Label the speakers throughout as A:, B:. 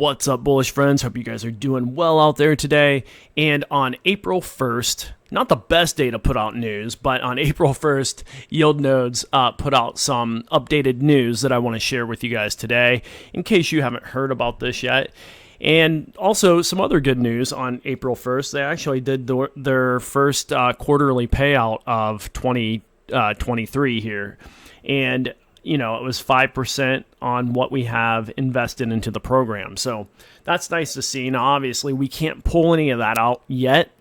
A: What's up, bullish friends? Hope you guys are doing well out there today. And on April 1st, not the best day to put out news, but on April 1st, Yield Nodes put out some updated news that I want to share with you guys today, in case you haven't heard about this yet. And also some other good news on April 1st. They actually did their first quarterly payout of 2023 here. And you know, it was 5% on what we have invested into the program. So that's nice to see. Now, obviously, we can't pull any of that out yet,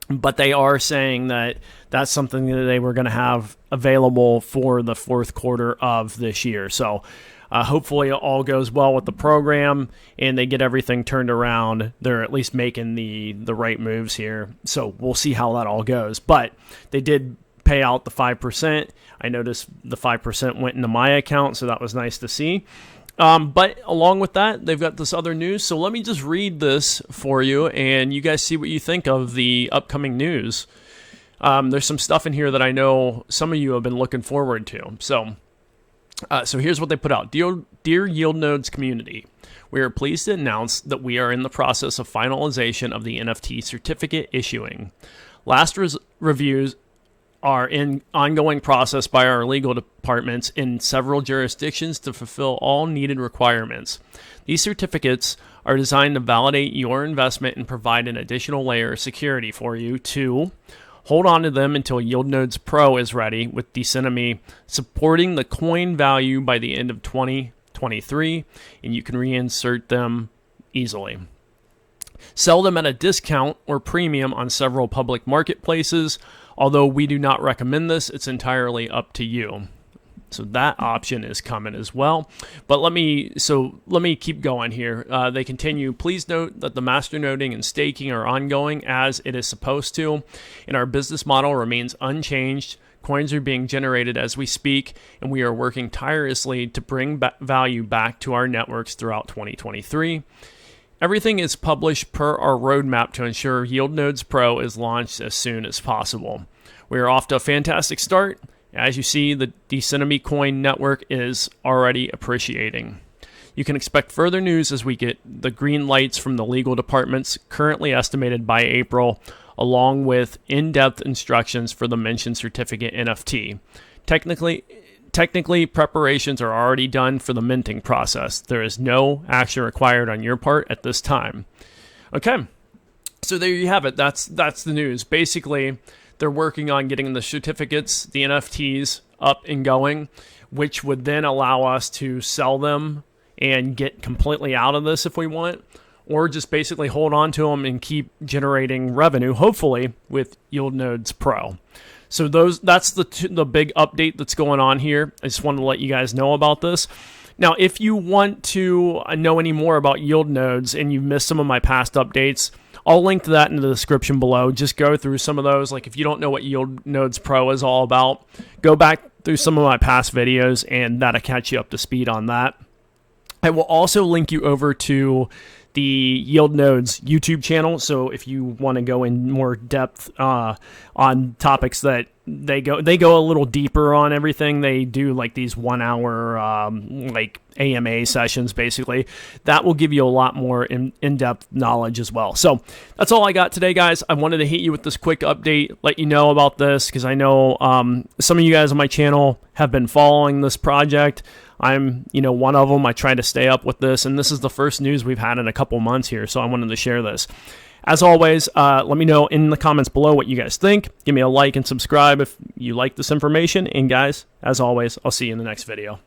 A: but they are saying that that's something that they were going to have available for the fourth quarter of this year. So hopefully it all goes well with the program and they get everything turned around. They're at least making the right moves here. So we'll see how that all goes. But they did pay out the 5%. I noticed the 5% went into my account, so that was nice to see. But along with that, they've got this other news. So let me just read this for you, and you guys see what you think of the upcoming news. There's some stuff in here that I know some of you have been looking forward to. So here's what they put out. Dear Yield Nodes community, we are pleased to announce that we are in the process of finalization of the NFT certificate issuing. Last reviews are in ongoing process by our legal departments in several jurisdictions to fulfill all needed requirements. These certificates are designed to validate your investment and provide an additional layer of security for you to hold on to them until Yield Nodes Pro is ready, with Decenemy supporting the coin value by the end of 2023, and you can reinsert them easily. Sell them at a discount or premium on several public marketplaces. Although we do not recommend this, it's entirely up to you. So that option is coming as well. But let me keep going here. They continue. Please note that the master noding and staking are ongoing as it is supposed to, and our business model remains unchanged. Coins are being generated as we speak, and we are working tirelessly to bring value back to our networks throughout 2023. Everything is published per our roadmap to ensure Yield Nodes Pro is launched as soon as possible. We are off to a fantastic start. As you see, the Decenemy coin network is already appreciating. You can expect further news as we get the green lights from the legal departments, currently estimated by April, along with in-depth instructions for the mentioned certificate NFT. Technically, preparations are already done for the minting process. There is no action required on your part at this time. Okay, so there you have it. That's the news. Basically, they're working on getting the certificates, the NFTs, up and going, which would then allow us to sell them and get completely out of this if we want, or just basically hold on to them and keep generating revenue, hopefully, with Yield Nodes Pro. So that's the big update that's going on here. I just wanted to let you guys know about this. Now, if you want to know any more about Yield Nodes and you've missed some of my past updates, I'll link to that in the description below. Just go through some of those. Like if you don't know what Yield Nodes Pro is all about, go back through some of my past videos and that'll catch you up to speed on that. I will also link you over to the Yield Nodes YouTube channel. So if you want to go in more depth on topics that they go a little deeper on everything. They do like these 1 hour like AMA sessions, basically. That will give you a lot more in-depth knowledge as well. So that's all I got today, guys. I wanted to hit you with this quick update, let you know about this, because I know some of you guys on my channel have been following this project. I'm, one of them. I try to stay up with this, and this is the first news we've had in a couple months here, so I wanted to share this. As always, let me know in the comments below what you guys think. Give me a like and subscribe if you like this information. And guys, as always, I'll see you in the next video.